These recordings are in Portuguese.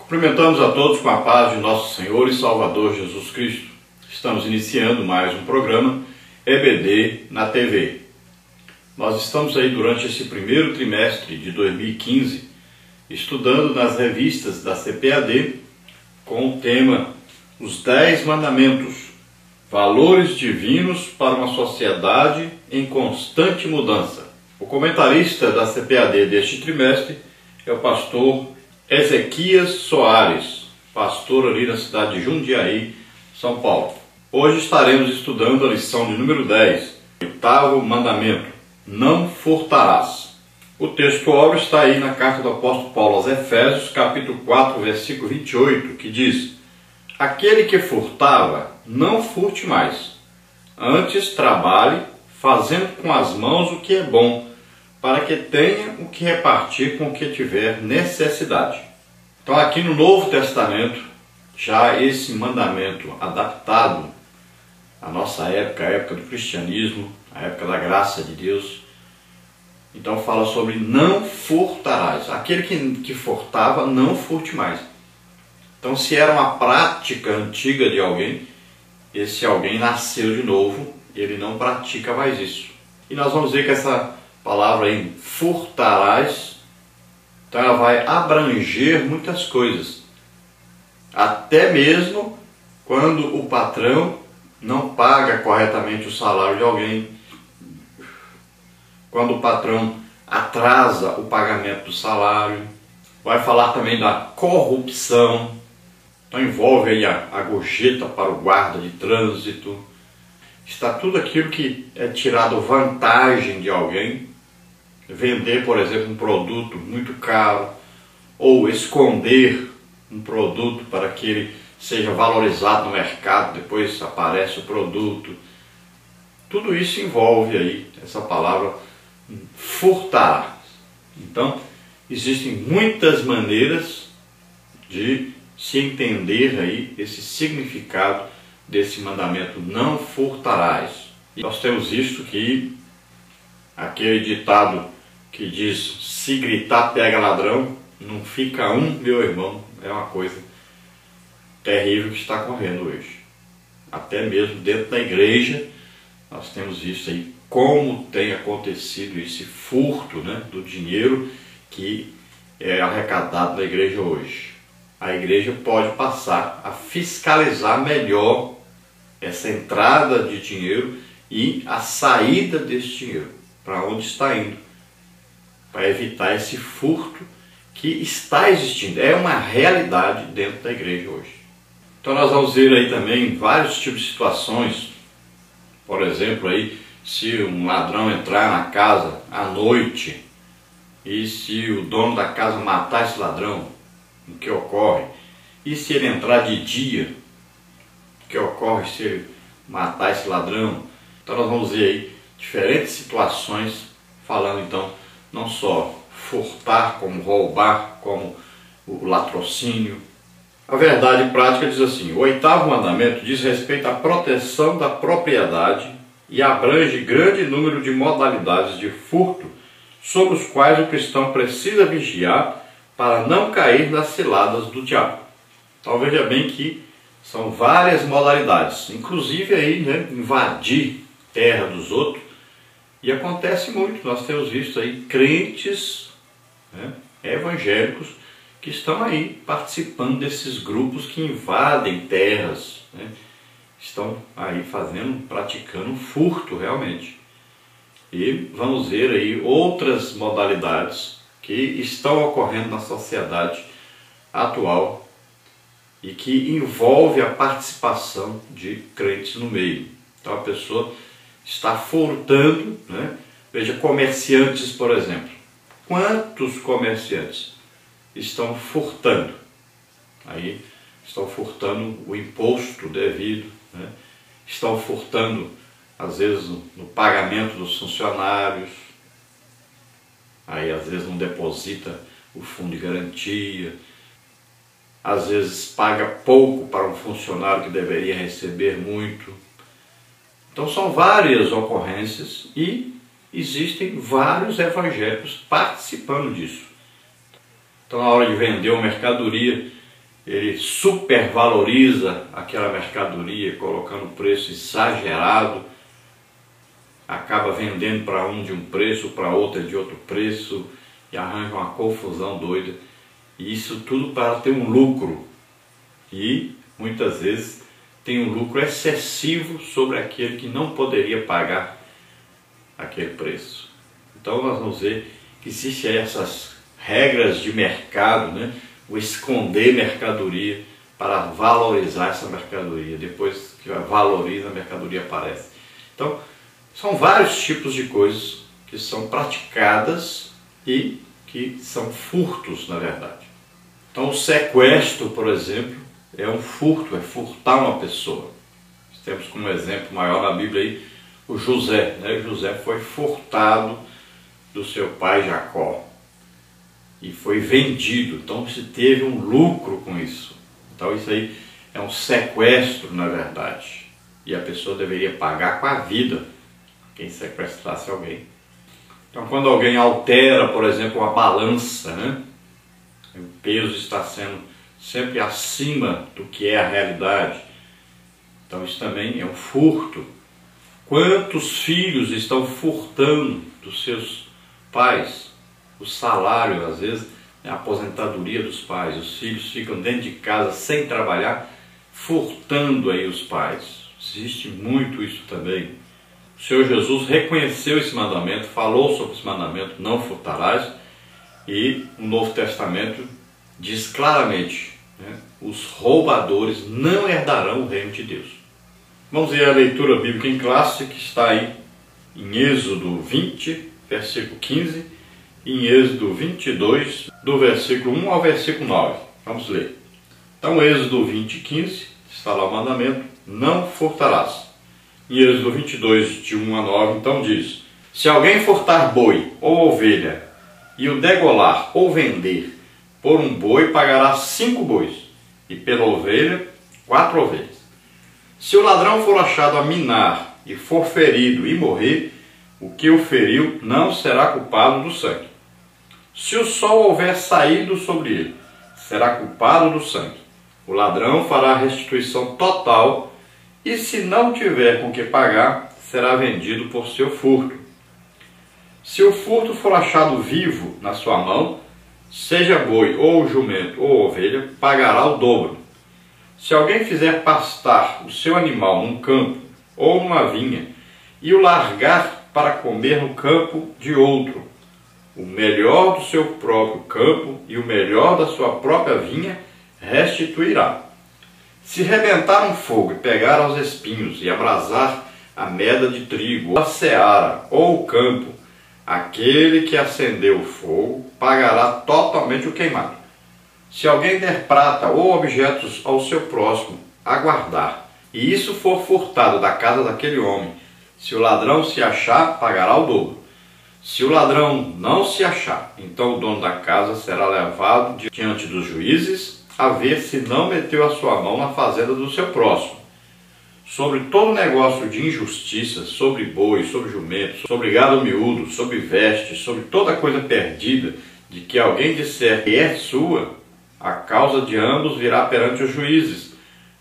Cumprimentamos a todos com a paz de nosso Senhor e Salvador Jesus Cristo. Estamos iniciando mais um programa EBD na TV. Nós estamos aí durante esse primeiro trimestre de 2015 estudando nas revistas da CPAD com o tema Os 10 Mandamentos, Valores Divinos para uma Sociedade em Constante Mudança. O comentarista da CPAD deste trimestre é o pastor Ezequias Soares, pastor ali na cidade de Jundiaí, São Paulo. Hoje estaremos estudando a lição de número 10, oitavo mandamento, não furtarás. O texto-obra está aí na carta do apóstolo Paulo aos Efésios, capítulo 4, versículo 28, que diz: aquele que furtava, não furte mais, antes trabalhe, fazendo com as mãos o que é bom, para que tenha o que repartir com o que tiver necessidade. Então aqui no Novo Testamento, já esse mandamento adaptado à nossa época, a época do cristianismo, a época da graça de Deus, então fala sobre não furtarás. Aquele que furtava, não furte mais. Então se era uma prática antiga de alguém, esse alguém nasceu de novo, ele não pratica mais isso. E nós vamos ver que essa palavra aí, furtarás, então ela vai abranger muitas coisas. Até mesmo quando o patrão não paga corretamente o salário de alguém, quando o patrão atrasa o pagamento do salário, vai falar também da corrupção, então envolve aí a gorjeta para o guarda de trânsito, está tudo aquilo que é tirado vantagem de alguém, vender, por exemplo, um produto muito caro, ou esconder um produto para que ele seja valorizado no mercado, depois aparece o produto. Tudo isso envolve aí essa palavra furtar. Então, existem muitas maneiras de se entender aí esse significado desse mandamento, não furtarás. E nós temos visto que aquele ditado que diz, se gritar pega ladrão, não fica um, meu irmão, é uma coisa terrível que está correndo hoje. Até mesmo dentro da igreja, nós temos visto aí como tem acontecido esse furto, né, do dinheiro que é arrecadado na igreja hoje. A igreja pode passar a fiscalizar melhor essa entrada de dinheiro e a saída desse dinheiro, para onde está indo, para evitar esse furto que está existindo, é uma realidade dentro da igreja hoje. Então nós vamos ver aí também vários tipos de situações. Por exemplo, aí, se um ladrão entrar na casa à noite e se o dono da casa matar esse ladrão, o que ocorre? E se ele entrar de dia, o que ocorre se ele matar esse ladrão? Então nós vamos ver aí diferentes situações, falando então não só furtar, como roubar, como o latrocínio. A verdade prática diz assim: o oitavo mandamento diz respeito à proteção da propriedade e abrange grande número de modalidades de furto sobre os quais o cristão precisa vigiar para não cair nas ciladas do diabo. Então veja bem que são várias modalidades, inclusive aí, né, invadir terra dos outros, e acontece muito. Nós temos visto aí crentes, né, evangélicos, que estão aí participando desses grupos que invadem terras, né, estão aí praticando furto realmente. E vamos ver aí outras modalidades que estão ocorrendo na sociedade atual e que envolve a participação de crentes no meio. Então a pessoa está furtando, né? Veja, comerciantes, por exemplo. Quantos comerciantes estão furtando? Aí estão furtando o imposto devido, né? Estão furtando, às vezes, no pagamento dos funcionários. Aí às vezes não deposita o fundo de garantia, às vezes paga pouco para um funcionário que deveria receber muito. Então são várias ocorrências e existem vários evangélicos participando disso. Então na hora de vender uma mercadoria ele supervaloriza aquela mercadoria, colocando preço exagerado, acaba vendendo para um de um preço, para outro de outro preço, e arranja uma confusão doida. E isso tudo para ter um lucro. E muitas vezes tem um lucro excessivo sobre aquele que não poderia pagar aquele preço. Então nós vamos ver que existem essas regras de mercado, né? O esconder mercadoria para valorizar essa mercadoria. Depois que valoriza, a mercadoria aparece. Então, são vários tipos de coisas que são praticadas e que são furtos, na verdade. Então, o sequestro, por exemplo, é um furto, é furtar uma pessoa. Temos como exemplo maior na Bíblia aí o José, né? José foi furtado do seu pai Jacó e foi vendido, então se teve um lucro com isso. Então isso aí é um sequestro, na verdade, e a pessoa deveria pagar com a vida quem sequestrasse alguém. Então quando alguém altera, por exemplo, uma balança, né? O peso está sendo sempre acima do que é a realidade, então isso também é um furto. Quantos filhos estão furtando dos seus pais o salário, às vezes, a aposentadoria dos pais? Os filhos ficam dentro de casa sem trabalhar, furtando aí os pais. Existe muito isso também. O Senhor Jesus reconheceu esse mandamento, falou sobre esse mandamento, não furtarás, e o Novo Testamento diz claramente, né, os roubadores não herdarão o reino de Deus. Vamos ver a leitura bíblica em classe, que está aí em Êxodo 20, versículo 15, e em Êxodo 22, do versículo 1 ao versículo 9. Vamos ler. Então, Êxodo 20, 15, está lá o mandamento, não furtarás. Em Êxodo 22, de 1 a 9, então diz: se alguém furtar boi ou ovelha, e o degolar ou vender, por um boi pagará 5 bois, e pela ovelha 4 ovelhas. Se o ladrão for achado a minar e for ferido e morrer, o que o feriu não será culpado do sangue. Se o sol houver saído sobre ele, será culpado do sangue. O ladrão fará restituição total e, se não tiver com que pagar, será vendido por seu furto. Se o furto for achado vivo na sua mão, seja boi ou jumento ou ovelha, pagará o dobro. Se alguém fizer pastar o seu animal num campo ou numa vinha e o largar para comer no campo de outro, o melhor do seu próprio campo e o melhor da sua própria vinha restituirá. Se rebentar um fogo e pegar aos espinhos e abrasar a meda de trigo, ou a seara ou o campo, aquele que acendeu o fogo pagará totalmente o queimado. Se alguém der prata ou objetos ao seu próximo a guardar, e isso for furtado da casa daquele homem, se o ladrão se achar, pagará o dobro. Se o ladrão não se achar, então o dono da casa será levado diante dos juízes, a ver se não meteu a sua mão na fazenda do seu próximo. Sobre todo negócio de injustiça, sobre boi, sobre jumento, sobre gado miúdo, sobre vestes, sobre toda coisa perdida, de que alguém disser que é sua, a causa de ambos virá perante os juízes.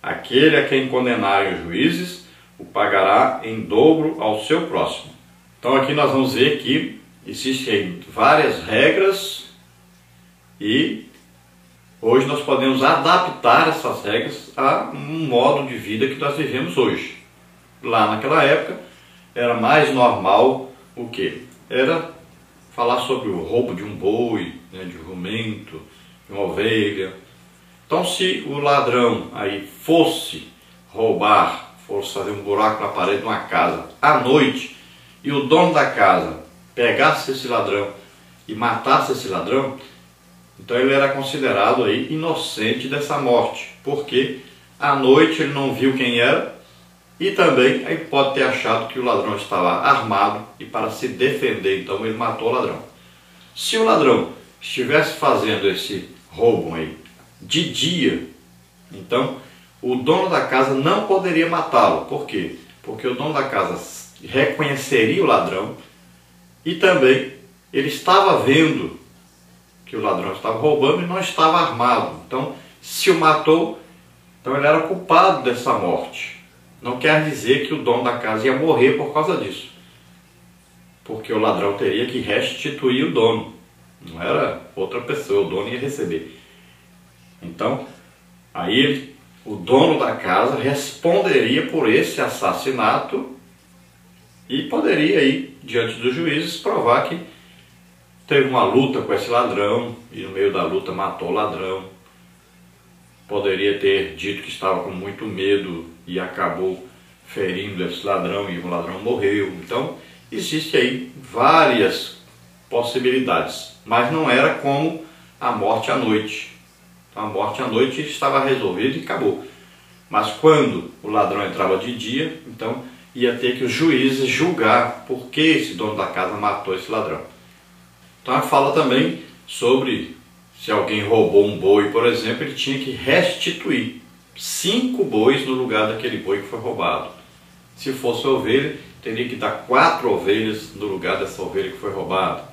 Aquele a quem condenarem os juízes, o pagará em dobro ao seu próximo. Então aqui nós vamos ver que existem várias regras e hoje nós podemos adaptar essas regras a um modo de vida que nós vivemos hoje. Lá naquela época era mais normal o quê? Era falar sobre o roubo de um boi, né, de um jumento, de uma ovelha. Então se o ladrão aí fosse roubar, fosse fazer um buraco na parede de uma casa à noite, e o dono da casa pegasse esse ladrão e matasse esse ladrão, então ele era considerado aí inocente dessa morte, porque à noite ele não viu quem era e também ele pode ter achado que o ladrão estava armado e para se defender, então ele matou o ladrão. Se o ladrão estivesse fazendo esse roubo aí de dia, então o dono da casa não poderia matá-lo. Por quê? Porque o dono da casa reconheceria o ladrão e também ele estava vendo que o ladrão estava roubando e não estava armado. Então Se o matou, então ele era culpado dessa morte. Não quer dizer que o dono da casa ia morrer por causa disso, porque o ladrão teria que restituir o dono, não era outra pessoa, o dono ia receber. Então, aí o dono da casa responderia por esse assassinato e poderia ir diante dos juízes provar que teve uma luta com esse ladrão e no meio da luta matou o ladrão. Poderia ter dito que estava com muito medo e acabou ferindo esse ladrão e o ladrão morreu. Então, existe aí várias possibilidades, mas não era como a morte à noite. Então, a morte à noite estava resolvida e acabou. Mas quando o ladrão entrava de dia, então ia ter que os juízes julgar por que esse dono da casa matou esse ladrão. Então, fala também sobre se alguém roubou um boi, por exemplo, ele tinha que restituir 5 bois no lugar daquele boi que foi roubado. Se fosse ovelha, teria que dar 4 ovelhas no lugar dessa ovelha que foi roubada.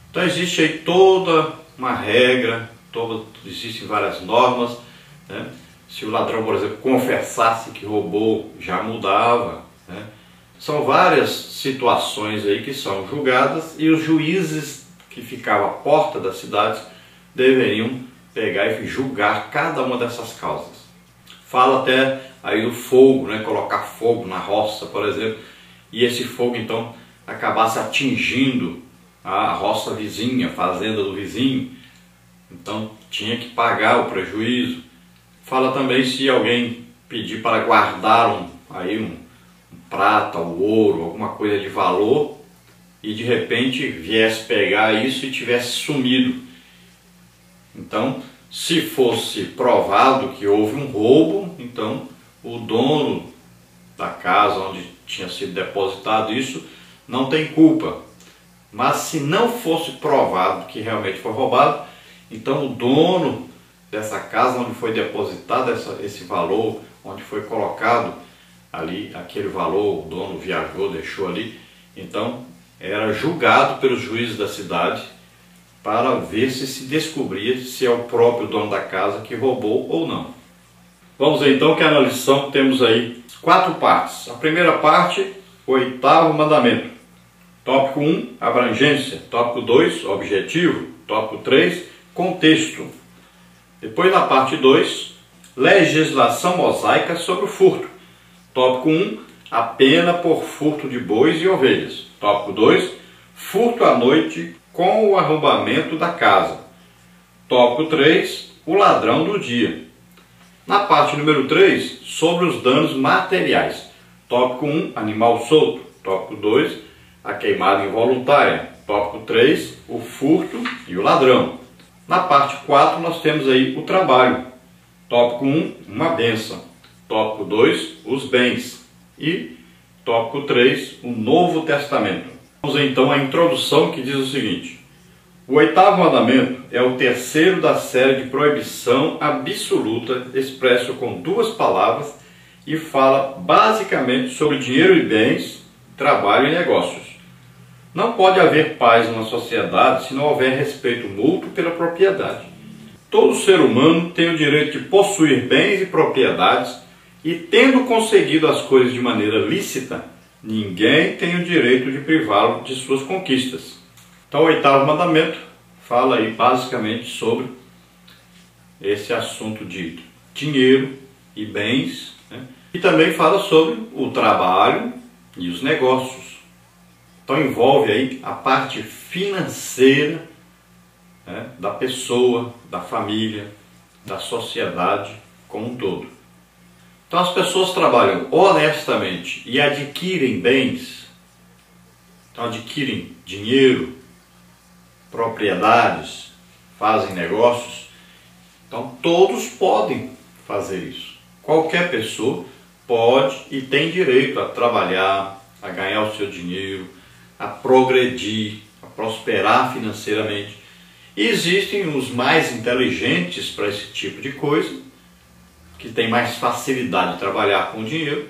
Então existe aí toda uma regra, existem várias normas, né? Se o ladrão, por exemplo, confessasse que roubou, já mudava, né? São várias situações aí que são julgadas e os juízes que ficavam à porta das cidades deveriam pegar e julgar cada uma dessas causas. Fala até aí do fogo, né? Colocar fogo na roça, por exemplo, e esse fogo então acabasse atingindo a roça vizinha, a fazenda do vizinho, então tinha que pagar o prejuízo. Fala também se alguém pedir para guardar um prata, um ouro, alguma coisa de valor, e de repente viesse pegar isso e tivesse sumido. Então, se fosse provado que houve um roubo, então o dono da casa onde tinha sido depositado isso não tem culpa. Mas se não fosse provado que realmente foi roubado, então o dono dessa casa onde foi depositado esse valor, onde foi colocado ali aquele valor, o dono viajou, deixou ali, então era julgado pelos juízes da cidade para ver se descobria se é o próprio dono da casa que roubou ou não. Vamos ver então que na lição temos aí 4 partes. A primeira parte, o 8º mandamento. Tópico 1, abrangência. Tópico 2, objetivo. Tópico 3, contexto. Depois na parte 2, legislação mosaica sobre o furto. Tópico 1, a pena por furto de bois e ovelhas. Tópico 2, furto à noite com o arrombamento da casa. Tópico 3, o ladrão do dia. Na parte número 3, sobre os danos materiais. Tópico 1, animal solto. Tópico 2, a queimada involuntária. Tópico 3, o furto e o ladrão. Na parte 4, nós temos aí o trabalho. Tópico 1, uma bênção. Tópico 2, os bens. E tópico 3, o Novo Testamento. Vamos então à introdução que diz o seguinte: o 8º mandamento é o terceiro da série de proibição absoluta, expresso com 2 palavras, e fala basicamente sobre dinheiro e bens, trabalho e negócios. Não pode haver paz numa sociedade se não houver respeito mútuo pela propriedade. Todo ser humano tem o direito de possuir bens e propriedades, e tendo conseguido as coisas de maneira lícita, ninguém tem o direito de privá-lo de suas conquistas. Então, o 8º mandamento fala aí basicamente sobre esse assunto de dinheiro e bens, né? E também fala sobre o trabalho e os negócios. Então, envolve aí a parte financeira, né, da pessoa, da família, da sociedade como um todo. Então as pessoas trabalham honestamente e adquirem bens, então adquirem dinheiro, propriedades, fazem negócios. Então todos podem fazer isso. Qualquer pessoa pode e tem direito a trabalhar, a ganhar o seu dinheiro, a progredir, a prosperar financeiramente. E existem os mais inteligentes para esse tipo de coisa, que tem mais facilidade de trabalhar com o dinheiro,